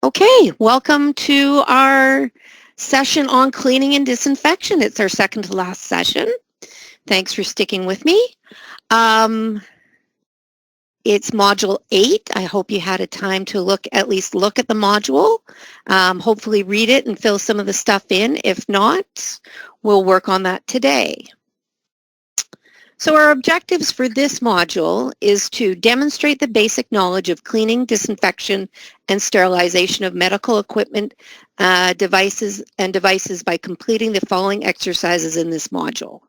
Okay, welcome to our session on cleaning and disinfection. It's our second to last session. Thanks for sticking with me. It's module 8. I hope you had a time to at least look at the module, hopefully read it and fill some of the stuff in. If not, we'll work on that today. So our objectives for this module is to demonstrate the basic knowledge of cleaning, disinfection, and sterilization of medical equipment, devices by completing the following exercises in this module.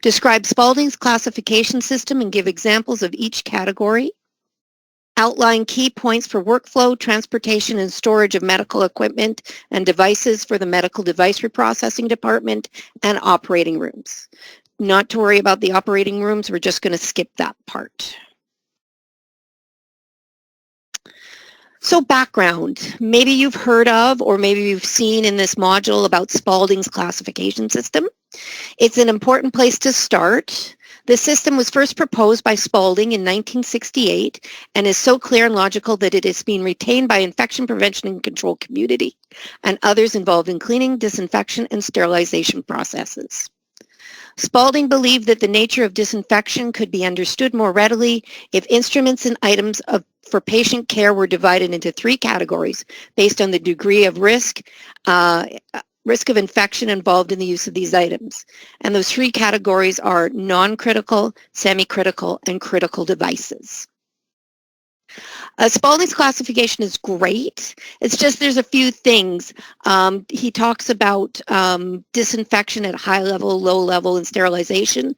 Describe Spaulding's classification system and give examples of each category. Outline key points for workflow, transportation, and storage of medical equipment and devices for the medical device reprocessing department and operating rooms. Not to worry about the operating rooms, we're just going to skip that part. So background, maybe you've heard of or maybe you've seen in this module about Spaulding's classification system. It's an important place to start. The system was first proposed by Spaulding in 1968 and is so clear and logical that it is being retained by infection prevention and control community and others involved in cleaning, disinfection, and sterilization processes. Spaulding believed that the nature of disinfection could be understood more readily if instruments and items for patient care were divided into 3 categories based on the degree of risk of infection involved in the use of these items. And those 3 categories are non-critical, semi-critical, and critical devices. Spaulding's classification is great. It's just there's a few things. He talks about disinfection at high level, low level, and sterilization.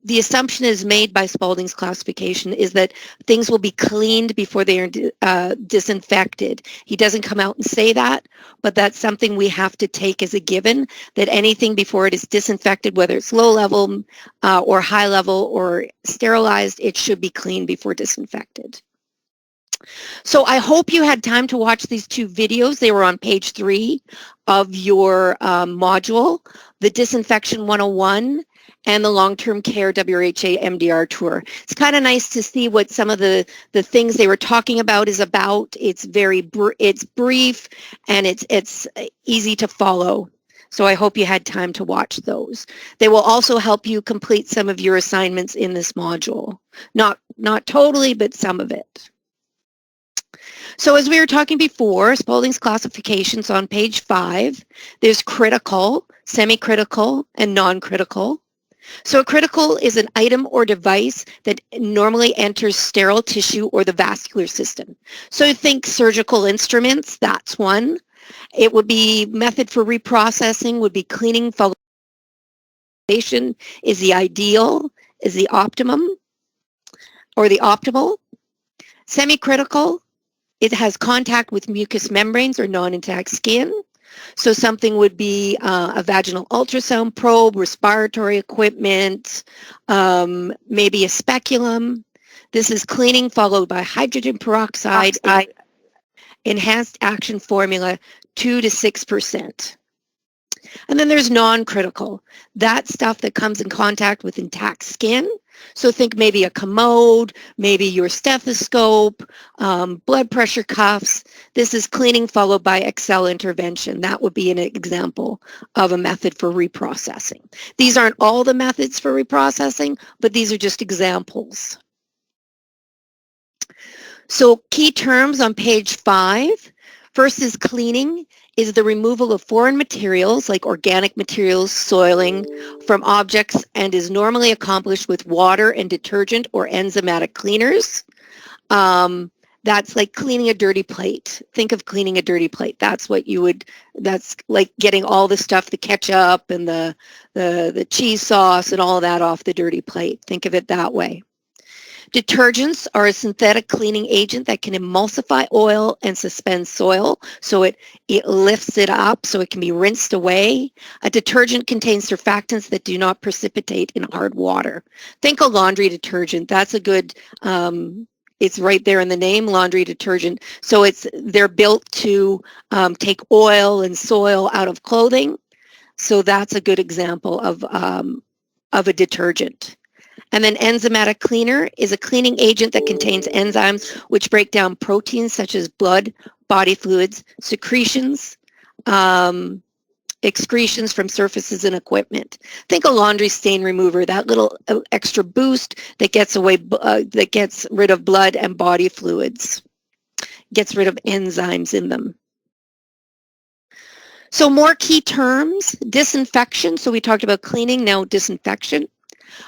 The assumption is made by Spaulding's classification is that things will be cleaned before they are disinfected. He doesn't come out and say that, but that's something we have to take as a given, that anything before it is disinfected, whether it's low level or high level or sterilized, it should be cleaned before disinfected. So I hope you had time to watch these 2 videos. They were on page 3 of your module, the Disinfection 101 and the Long-Term Care WRHA MDR Tour. It's kind of nice to see what some of the things they were talking about is about. It's it's brief and it's easy to follow. So I hope you had time to watch those. They will also help you complete some of your assignments in this module. Not totally, but some of it. So as we were talking before, Spaulding's classifications on page 5, there's critical, semi-critical, and non-critical. So critical is an item or device that normally enters sterile tissue or the vascular system. So think surgical instruments, that's one. It would be method for reprocessing, would be cleaning, is the ideal, is the optimum, or the optimal. Semi-critical, it has contact with mucous membranes or non-intact skin. So something would be a vaginal ultrasound probe, respiratory equipment, maybe a speculum. This is cleaning followed by hydrogen peroxide, enhanced action formula 2 to 6%. And then there's non-critical. That's stuff that comes in contact with intact skin. So think maybe a commode, maybe your stethoscope, blood pressure cuffs. This is cleaning followed by Excel intervention. That would be an example of a method for reprocessing. These aren't all the methods for reprocessing, but these are just examples. So key terms on page 5. First is cleaning. Is the removal of foreign materials like organic materials, soiling from objects, and is normally accomplished with water and detergent or enzymatic cleaners. That's like cleaning a dirty plate. Think of cleaning a dirty plate. That's what you would, that's like getting all the stuff, the ketchup and the cheese sauce and all of that off the dirty plate. Think of it that way. Detergents are a synthetic cleaning agent that can emulsify oil and suspend soil, so it lifts it up so it can be rinsed away. A detergent contains surfactants that do not precipitate in hard water. Think a laundry detergent. That's a good, it's right there in the name, laundry detergent. So they're built to take oil and soil out of clothing. So that's a good example of a detergent. And then enzymatic cleaner is a cleaning agent that contains enzymes which break down proteins such as blood, body fluids, secretions, excretions from surfaces and equipment. Think a laundry stain remover, that little extra boost that gets rid of blood and body fluids, gets rid of enzymes in them. So more key terms: disinfection. So we talked about cleaning, now disinfection.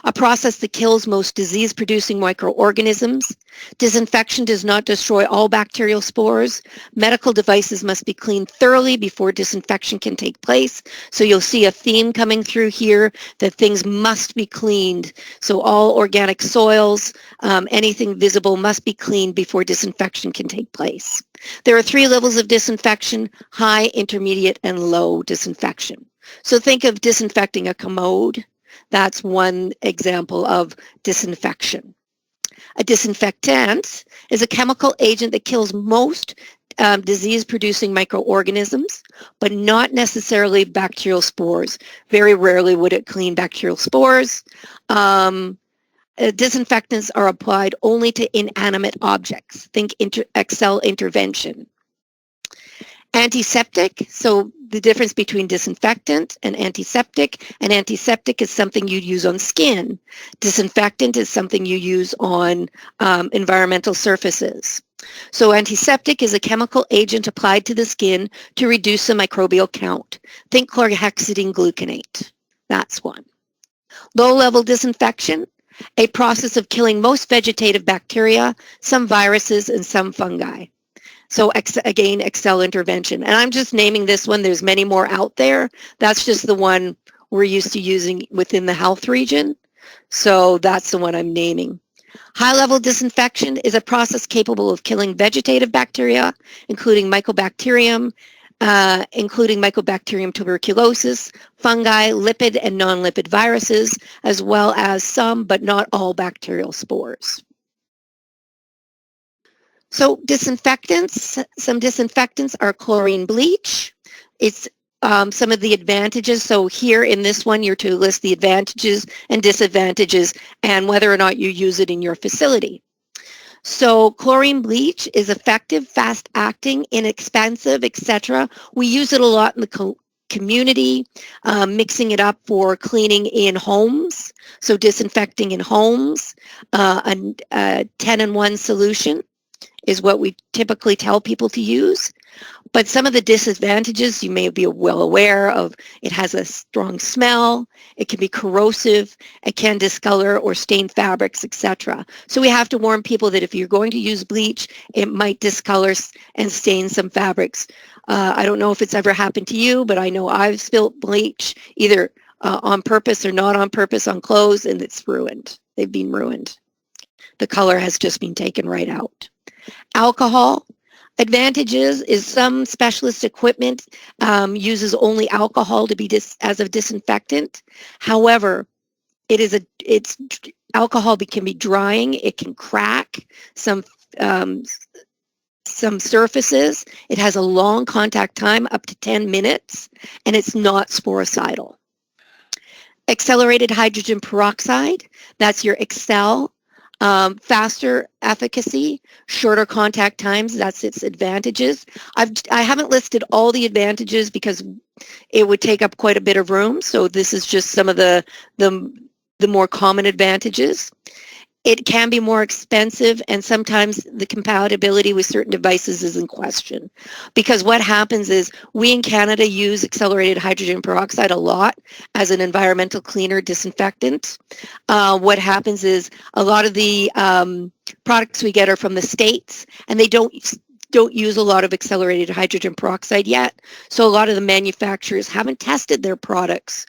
A process that kills most disease-producing microorganisms. Disinfection does not destroy all bacterial spores. Medical devices must be cleaned thoroughly before disinfection can take place. So you'll see a theme coming through here that things must be cleaned. So all organic soils, anything visible must be cleaned before disinfection can take place. There are 3 levels of disinfection: high, intermediate, and low disinfection. So think of disinfecting a commode. That's one example of disinfection. A disinfectant is a chemical agent that kills most disease-producing microorganisms, but not necessarily bacterial spores. Very rarely would it clean bacterial spores. Disinfectants are applied only to inanimate objects. Think Excel intervention. Antiseptic, so the difference between disinfectant and antiseptic. An antiseptic is something you use on skin. Disinfectant is something you use on environmental surfaces. So antiseptic is a chemical agent applied to the skin to reduce the microbial count. Think chlorhexidine gluconate. That's one. Low-level disinfection, a process of killing most vegetative bacteria, some viruses, and some fungi. So again, Excel intervention. And I'm just naming this one. There's many more out there. That's just the one we're used to using within the health region. So that's the one I'm naming. High-level disinfection is a process capable of killing vegetative bacteria, including Mycobacterium tuberculosis, fungi, lipid and non-lipid viruses, as well as some, but not all, bacterial spores. So disinfectants, some disinfectants are chlorine bleach. It's some of the advantages. So here in this one, you're to list the advantages and disadvantages and whether or not you use it in your facility. So chlorine bleach is effective, fast-acting, inexpensive, etc. We use it a lot in the community, mixing it up for cleaning in homes. So disinfecting in homes, a 10-in-1 solution is what we typically tell people to use. But some of the disadvantages you may be well aware of: it has a strong smell, it can be corrosive, it can discolor or stain fabrics, etc. So we have to warn people that if you're going to use bleach, it might discolor and stain some fabrics. I don't know if it's ever happened to you, but I know I've spilled bleach either on purpose or not on purpose on clothes, and it's ruined. They've been ruined. The color has just been taken right out. Alcohol. Advantages is some specialist equipment uses only alcohol to be as a disinfectant. However, alcohol can be drying. It can crack some surfaces. It has a long contact time, up to 10 minutes, and it's not sporicidal. Accelerated hydrogen peroxide, that's your Excel. Faster efficacy, shorter contact times, that's its advantages. I haven't listed all the advantages because it would take up quite a bit of room, so this is just some of the more common advantages. It can be more expensive, and sometimes the compatibility with certain devices is in question. Because what happens is we in Canada use accelerated hydrogen peroxide a lot as an environmental cleaner disinfectant. What happens is a lot of the products we get are from the States, and they don't use a lot of accelerated hydrogen peroxide yet. So a lot of the manufacturers haven't tested their products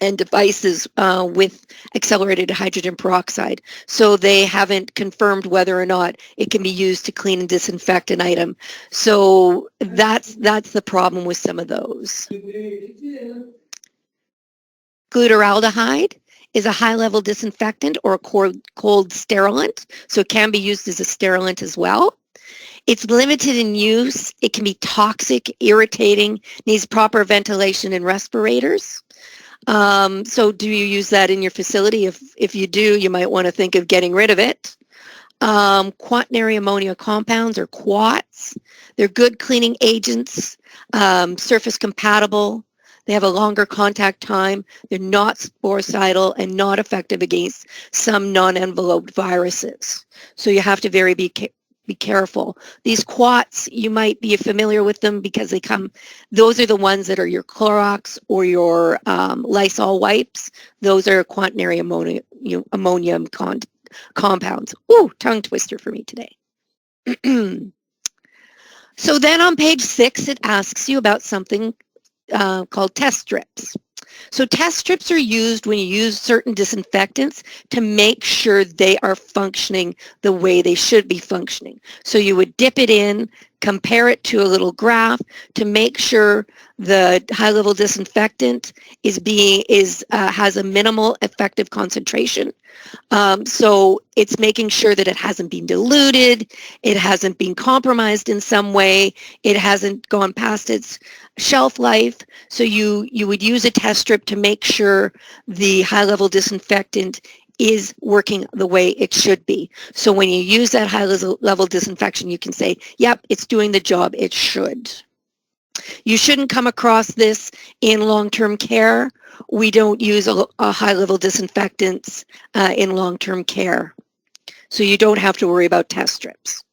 and devices with accelerated hydrogen peroxide. So they haven't confirmed whether or not it can be used to clean and disinfect an item. So that's the problem with some of those. Glutaraldehyde is a high-level disinfectant or a cold sterilant, so it can be used as a sterilant as well. It's limited in use. It can be toxic, irritating, needs proper ventilation and respirators. So do you use that in your facility? If you do, you might want to think of getting rid of it. Quaternary ammonia compounds, or quats. They're good cleaning agents, surface compatible. They have a longer contact time. They're not sporicidal and not effective against some non-enveloped viruses. So you have to be careful. These quats, you might be familiar with them because those are the ones that are your Clorox or your Lysol wipes. Those are quaternary ammonium compounds. Ooh, tongue twister for me today. So then on page 6, it asks you about something called test strips. So test strips are used when you use certain disinfectants to make sure they are functioning the way they should be functioning. So you would dip it in, compare it to a little graph to make sure the high-level disinfectant has a minimal effective concentration. So it's making sure that it hasn't been diluted, it hasn't been compromised in some way, it hasn't gone past its shelf life. So you would use a test strip to make sure the high-level disinfectant is working the way it should be. So when you use that high-level disinfection, you can say, yep, it's doing the job it should. You shouldn't come across this in long-term care. We don't use a high-level disinfectants in long-term care. So you don't have to worry about test strips.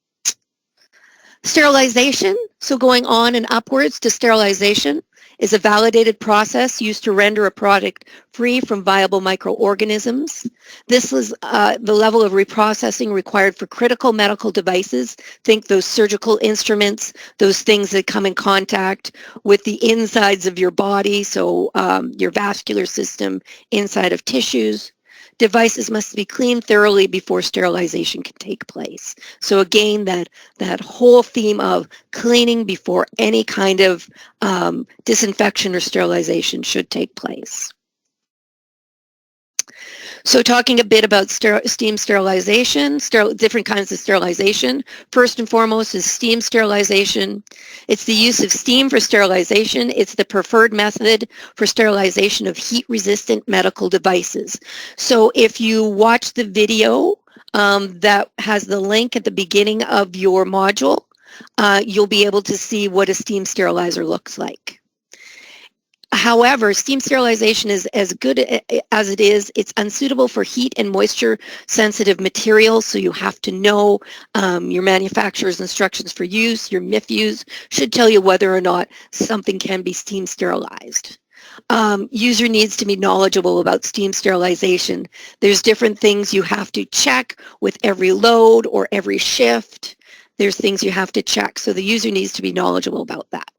Sterilization, so going on and upwards to sterilization, is a validated process used to render a product free from viable microorganisms. This is the level of reprocessing required for critical medical devices. Think those surgical instruments, those things that come in contact with the insides of your body, so your vascular system, inside of tissues. Devices must be cleaned thoroughly before sterilization can take place. So again, that whole theme of cleaning before any kind of disinfection or sterilization should take place. So talking a bit about steam sterilization, different kinds of sterilization. First and foremost is steam sterilization. It's the use of steam for sterilization. It's the preferred method for sterilization of heat-resistant medical devices. So if you watch the video that has the link at the beginning of your module, you'll be able to see what a steam sterilizer looks like. However, steam sterilization is as good as it is. It's unsuitable for heat and moisture sensitive materials, so you have to know your manufacturer's instructions for use. Your MIFUs should tell you whether or not something can be steam sterilized. User needs to be knowledgeable about steam sterilization. There's different things you have to check with every load or every shift. There's things you have to check, so the user needs to be knowledgeable about that.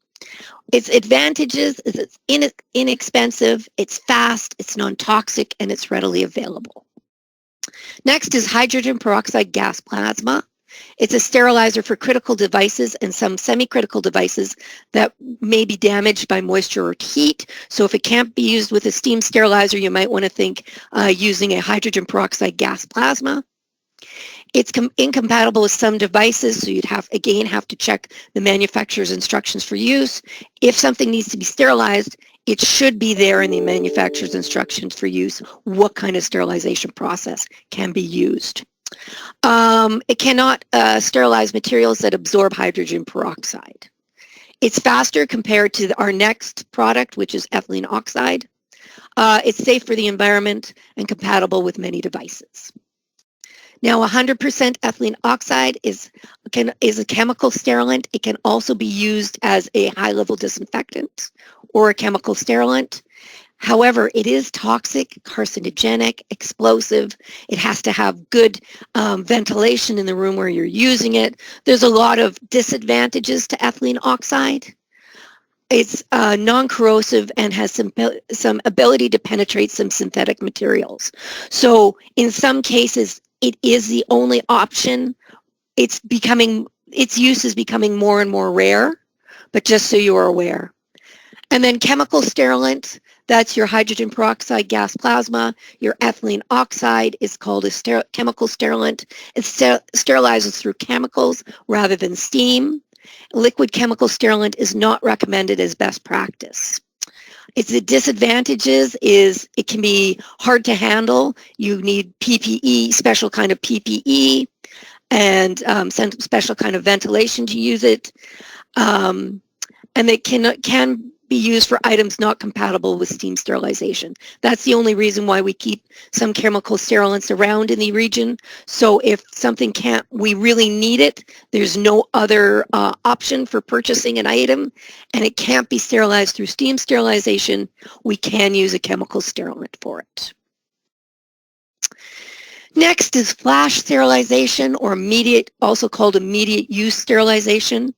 Its advantages is it's inexpensive, it's fast, it's non-toxic, and it's readily available. Next is hydrogen peroxide gas plasma. It's a sterilizer for critical devices and some semi-critical devices that may be damaged by moisture or heat. So if it can't be used with a steam sterilizer, you might want to think using a hydrogen peroxide gas plasma. It's incompatible with some devices, so you'd have to check the manufacturer's instructions for use. If something needs to be sterilized, it should be there in the manufacturer's instructions for use, what kind of sterilization process can be used. It cannot sterilize materials that absorb hydrogen peroxide. It's faster compared to our next product, which is ethylene oxide. It's safe for the environment and compatible with many devices. Now, 100% ethylene oxide is a chemical sterilant. It can also be used as a high-level disinfectant or a chemical sterilant. However, it is toxic, carcinogenic, explosive. It has to have good ventilation in the room where you're using it. There's a lot of disadvantages to ethylene oxide. It's non-corrosive and has some ability to penetrate some synthetic materials. So in some cases, it is the only option. Its use is becoming more and more rare, but just so you are aware. And then chemical sterilant, that's your hydrogen peroxide gas plasma. Your ethylene oxide is called a chemical sterilant. It sterilizes through chemicals rather than steam. Liquid chemical sterilant is not recommended as best practice. It's the disadvantages is it can be hard to handle. You need PPE, special kind of PPE, and some special kind of ventilation to use it. And it can be used for items not compatible with steam sterilization. That's the only reason why we keep some chemical sterilants around in the region. So if something we really need it, there's no other option for purchasing an item, and it can't be sterilized through steam sterilization, we can use a chemical sterilant for it. Next is flash sterilization, or also called immediate use sterilization.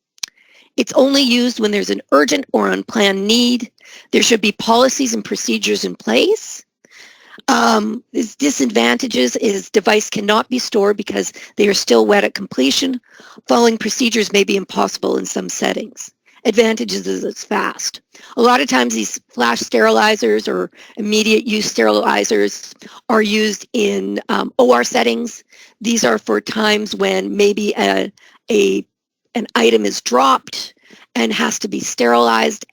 It's only used when there's an urgent or unplanned need. There should be policies and procedures in place. Its disadvantages is device cannot be stored because they are still wet at completion. Following procedures may be impossible in some settings. Advantages is it's fast. A lot of times these flash sterilizers or immediate use sterilizers are used in OR settings. These are for times when maybe an item is dropped and has to be sterilized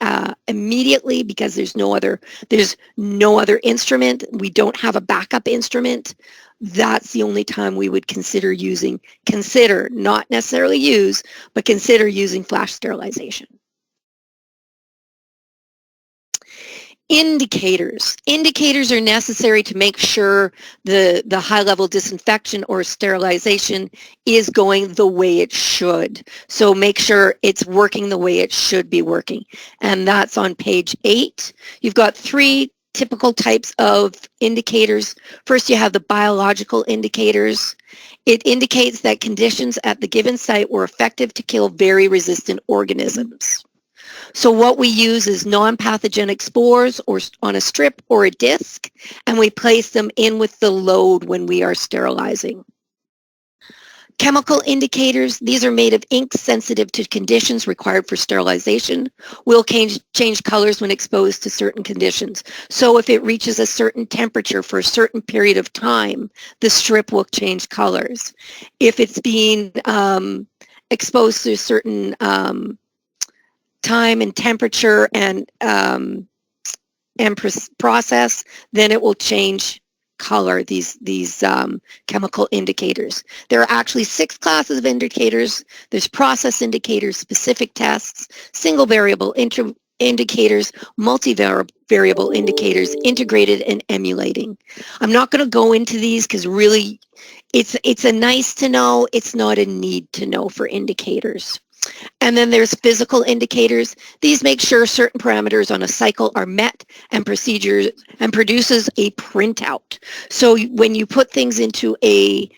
immediately because there's no other instrument. We don't have a backup instrument. That's the only time we would consider, not necessarily use, but consider using flash sterilization. Indicators. Indicators are necessary to make sure the high-level disinfection or sterilization is going the way it should. So make sure it's working the way it should be working. And that's on page 8. You've got 3 typical types of indicators. First, you have the biological indicators. It indicates that conditions at the given site were effective to kill very resistant organisms. So what we use is non-pathogenic spores or on a strip or a disc, and we place them in with the load when we are sterilizing. Chemical indicators, these are made of ink sensitive to conditions required for sterilization. Will change colors when exposed to certain conditions. So if it reaches a certain temperature for a certain period of time, the strip will change colors. If it's being exposed to a certain time and temperature and process, then it will change color, these chemical indicators. There are actually 6 classes of indicators. There's process indicators, specific tests, single variable indicators, multivariable indicators, integrated and emulating. I'm not going to go into these because really it's a nice to know, it's not a need to know for indicators. And then there's physical indicators. These make sure certain parameters on a cycle are met and produces a printout. So when you put things into a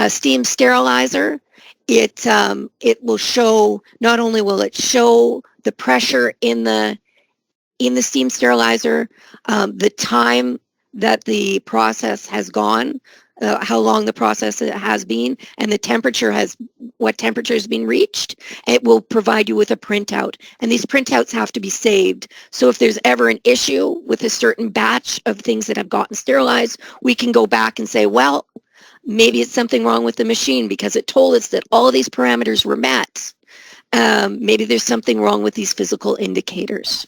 steam sterilizer, it will show, not only will it show the pressure in the steam sterilizer, the time that the process has gone, how long the process has been, and what temperature has been reached. It will provide you with a printout, and these printouts have to be saved. So if there's ever an issue with a certain batch of things that have gotten sterilized, we can go back and say, well, maybe it's something wrong with the machine because it told us that all of these parameters were met. Maybe there's something wrong with these physical indicators.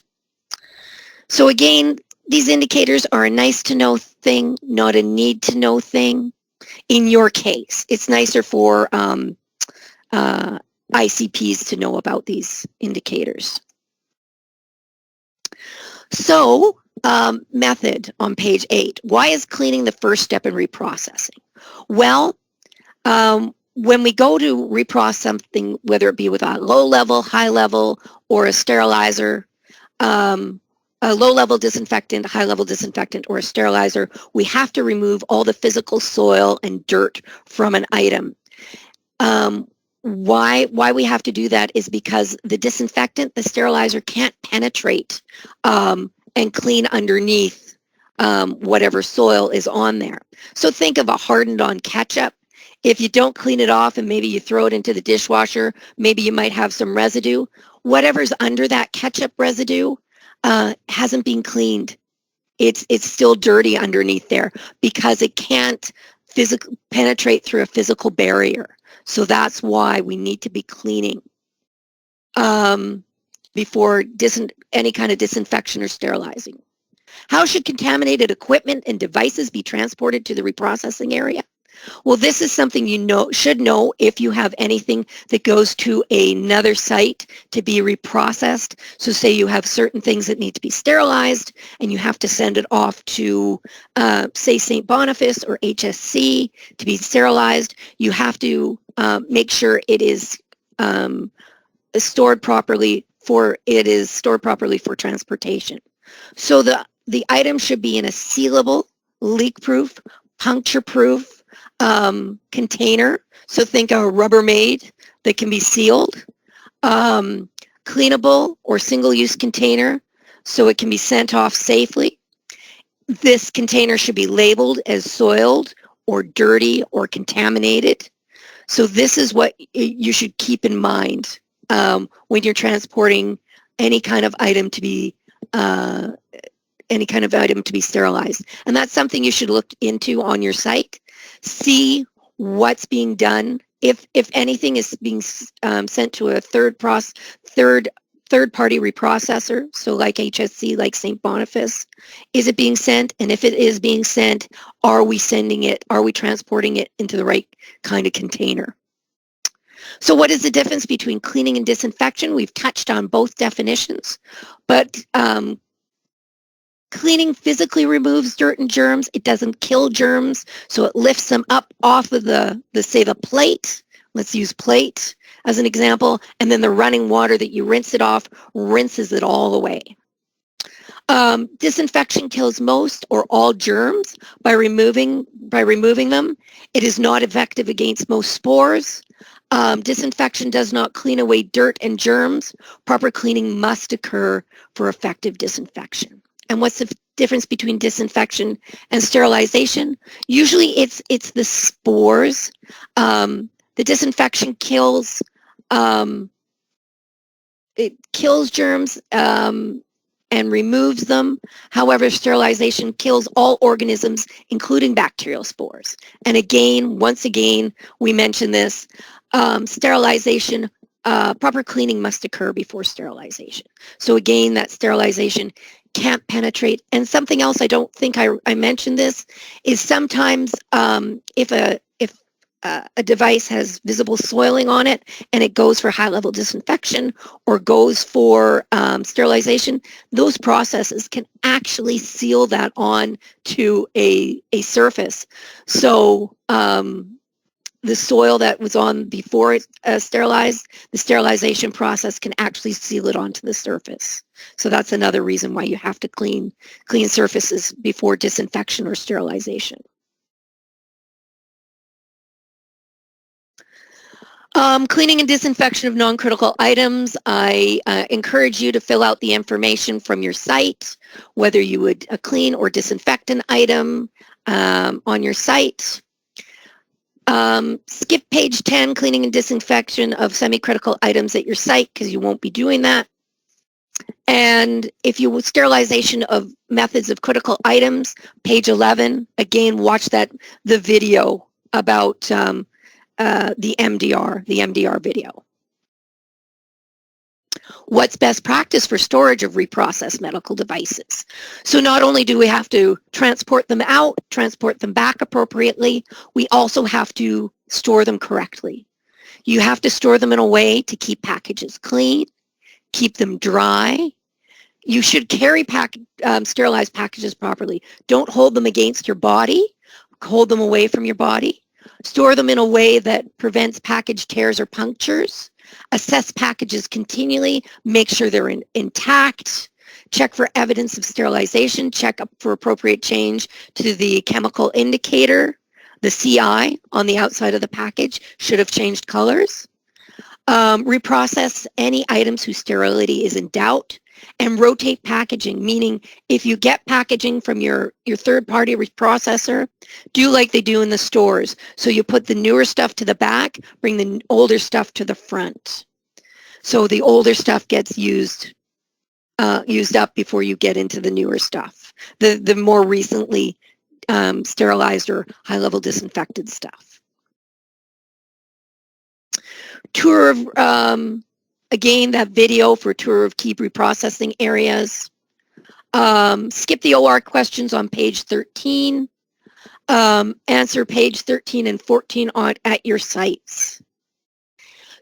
So again, these indicators are a nice to know thing, not a need to know thing. In your case, it's nicer for ICPs to know about these indicators. So, method on page 8. Why is cleaning the first step in reprocessing? Well, when we go to reprocess something, whether it be with a low level, high level, or a sterilizer, a low-level disinfectant, high-level disinfectant, or a sterilizer, we have to remove all the physical soil and dirt from an item. Why we have to do that is because the disinfectant, the sterilizer, can't penetrate and clean underneath whatever soil is on there. So think of a hardened-on ketchup. If you don't clean it off and maybe you throw it into the dishwasher, maybe you might have some residue. Whatever's under that ketchup residue hasn't been cleaned. It's still dirty underneath there because it can't penetrate through a physical barrier. So that's why we need to be cleaning. before any kind of disinfection or sterilizing. How should contaminated equipment and devices be transported to the reprocessing area? Well, this is something you should know if you have anything that goes to another site to be reprocessed. So say you have certain things that need to be sterilized and you have to send it off to, say, St. Boniface or HSC to be sterilized. You have to make sure it is stored properly for transportation. So the item should be in a sealable, leak-proof, puncture-proof container. So think of a Rubbermaid that can be sealed. Cleanable or single-use container so it can be sent off safely. This container should be labeled as soiled or dirty or contaminated. So this is what you should keep in mind when you're transporting any kind of item to be sterilized. And that's something you should look into on your site. See what's being done. If anything is being sent to a third-party reprocessor, so like HSC, like St. Boniface, is it being sent? And if it is being sent, are we transporting it into the right kind of container? So what is the difference between cleaning and disinfection? We've touched on both definitions, but cleaning physically removes dirt and germs. It doesn't kill germs, so it lifts them up off of the plate. Let's use plate as an example, and then the running water that you rinse it off rinses it all away. Disinfection kills most or all germs by removing them. It is not effective against most spores. Disinfection does not clean away dirt and germs. Proper cleaning must occur for effective disinfection. And what's the difference between disinfection and sterilization? Usually it's the spores. The disinfection kills germs and removes them. However, sterilization kills all organisms, including bacterial spores. And once again, we mention this, sterilization, proper cleaning must occur before sterilization. So again, that sterilization can't penetrate. And something else, I don't think I mentioned this, is sometimes if a device has visible soiling on it and it goes for high-level disinfection or goes for sterilization, those processes can actually seal that on to a surface. So the soil that was on before it sterilized, the sterilization process can actually seal it onto the surface. So that's another reason why you have to clean surfaces before disinfection or sterilization. Cleaning and disinfection of non-critical items. I encourage you to fill out the information from your site, whether you would clean or disinfect an item on your site. Skip page 10, cleaning and disinfection of semi-critical items at your site, because you won't be doing that. And if you would sterilization of methods of critical items, page 11, again, watch the video about the MDR video. What's best practice for storage of reprocessed medical devices? So not only do we have to transport them out, transport them back appropriately, we also have to store them correctly. You have to store them in a way to keep packages clean, keep them dry. You should carry sterilized packages properly. Don't hold them against your body. Hold them away from your body. Store them in a way that prevents package tears or punctures. Assess packages continually. Make sure they're intact. Check for evidence of sterilization. Check for appropriate change to the chemical indicator. The CI on the outside of the package should have changed colors. Reprocess any items whose sterility is in doubt. And rotate packaging, meaning if you get packaging from your third-party reprocessor, do like they do in the stores. So you put the newer stuff to the back, bring the older stuff to the front. So the older stuff gets used up before you get into the newer stuff, the more recently sterilized or high-level disinfected stuff. Tour of Again, that video for tour of key reprocessing areas. Skip the OR questions on page 13. Answer page 13 and 14 at your sites.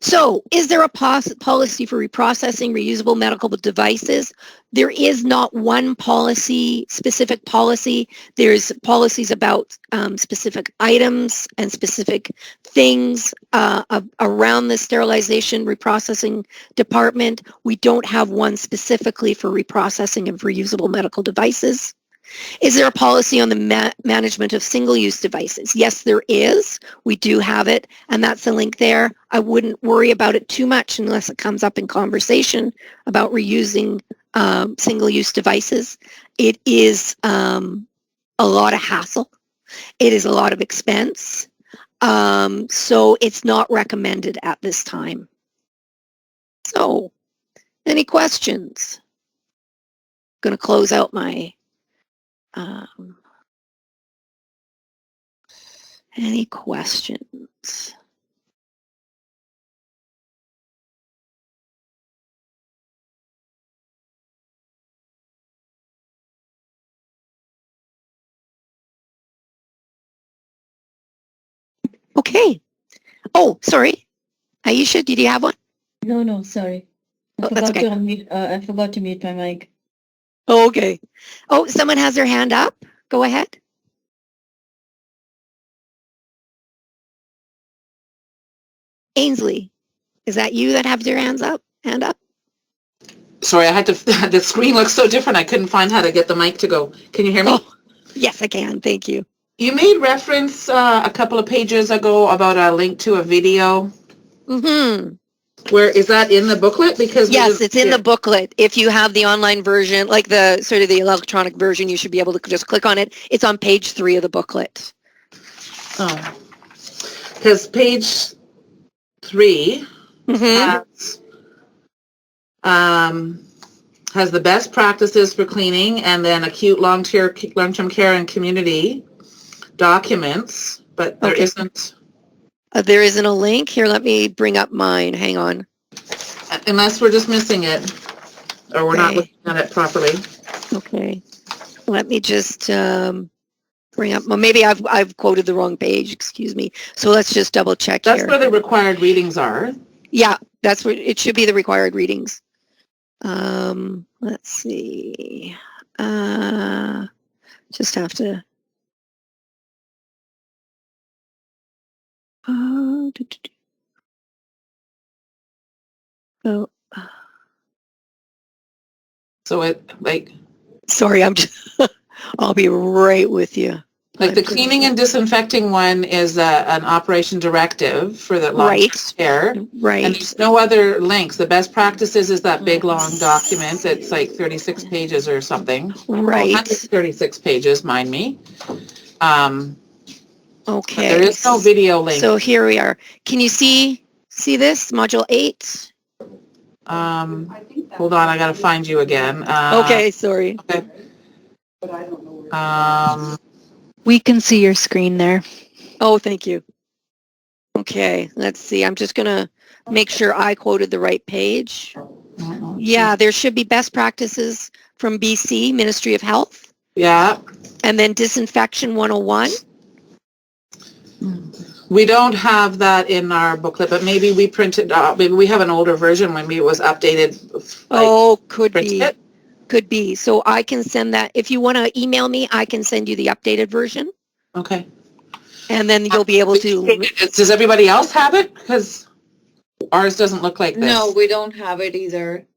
So, is there a policy for reprocessing reusable medical devices? There is not one specific policy. There's policies about specific items and specific things around the sterilization reprocessing department. We don't have one specifically for reprocessing of reusable medical devices. Is there a policy on the management of single-use devices? Yes, there is. We do have it, and that's the link there. I wouldn't worry about it too much unless it comes up in conversation about reusing single-use devices. It is a lot of hassle. It is a lot of expense. So it's not recommended at this time. So, any questions? I'm going to close out my any questions? Okay. Oh, sorry. Aisha, did you have one? No, sorry. I that's okay. to unmute, I forgot to mute my mic. Oh, okay. Oh, someone has their hand up. Go ahead. Ainsley, is that you that have your hand up? Sorry, I had to, the screen looks so different. I couldn't find how to get the mic to go. Can you hear me? Oh, yes, I can. Thank you. You made reference a couple of pages ago about a link to a video. Mm-hmm. Where is that in the booklet? Because yes, it's in the booklet. If you have the online version, like the sort of the electronic version, you should be able to just click on it. It's on page 3 of the booklet. Oh, because page 3 has the best practices for cleaning, and then acute long-term care and community documents, but there isn't. There isn't a link. Here, let me bring up mine. Hang on. Unless we're just missing it, or we're not looking at it properly. Okay. Let me just bring up. Well, maybe I've quoted the wrong page. Excuse me. So let's just double check here. That's where the required readings are. Yeah, that's where it should be. The required readings. Let's see. Just have to. Oh. So it like. Sorry, I'm just. I'll be right with you. Like the cleaning and disinfecting one is an operation directive for the long-term care. Right. And there's no other links. The best practices is that big long document. It's like 36 pages or something. Right. 136 pages, mind me. Okay. There is no video link. So here we are. Can you see this? Module 8? Hold on, I gotta find you again. Okay, sorry. Okay. We can see your screen there. Oh, thank you. Okay, let's see. I'm just going to make sure I quoted the right page. Yeah, there should be best practices from BC, Ministry of Health. Yeah. And then Disinfection 101. We don't have that in our booklet, but maybe we printed, maybe we have an older version when it was updated. Oh, could be. Could be. So I can send that. If you want to email me, I can send you the updated version. Okay. And then you'll be able to. Does everybody else have it? Because ours doesn't look like this. No, we don't have it either.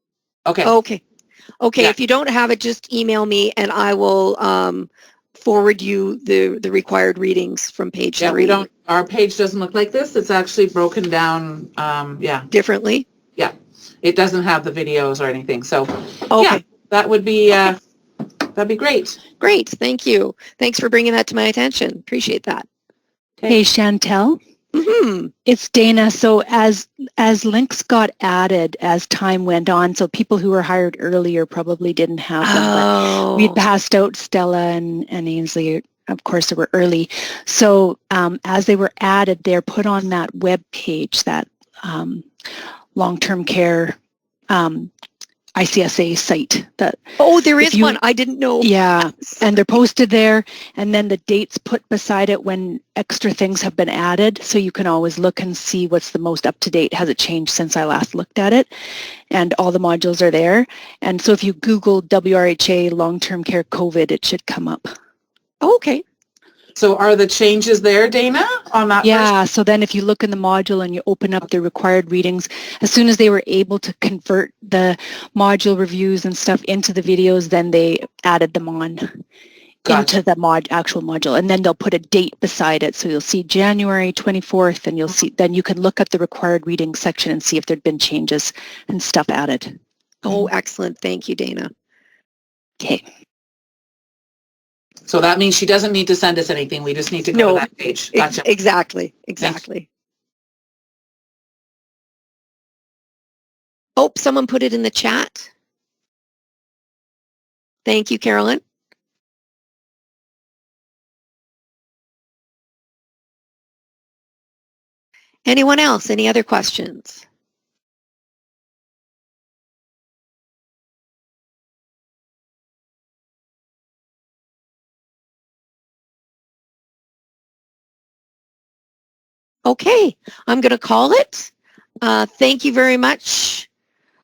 Okay. Okay. Okay. Yeah. If you don't have it, just email me and I will forward you the required readings from page 3. We don't. Our page doesn't look like this. It's actually broken down. Differently. Yeah. It doesn't have the videos or anything. So. Okay. Yeah. That would be, that'd be great. Great, thank you. Thanks for bringing that to my attention. Appreciate that. Okay. Hey, Chantel. Mm-hmm. It's Dana. So as links got added as time went on, so people who were hired earlier probably didn't have them. But we'd passed out Stella and Ainsley. Of course, they were early. So as they were added, they're put on that web page, that long-term care ICSA site. That There is one. I didn't know. Yeah, and they're posted there, and then the dates put beside it when extra things have been added, so you can always look and see what's the most up-to-date. Has it changed since I last looked at it? And all the modules are there. And so if you Google WRHA long-term care COVID, it should come up. Okay. So are the changes there, Dana, on that? Yeah, so then if you look in the module and you open up the required readings, as soon as they were able to convert the module reviews and stuff into the videos, then they added them on into the actual module. And then they'll put a date beside it. So you'll see January 24th, and you'll see, then you can look up the required reading section and see if there'd been changes and stuff added. Oh, excellent. Thank you, Dana. Okay. So that means she doesn't need to send us anything. We just need to go to that page. Gotcha. Exactly. Oh, someone put it in the chat. Thank you, Carolyn. Anyone else? Any other questions? Okay, I'm going to call it. Thank you very much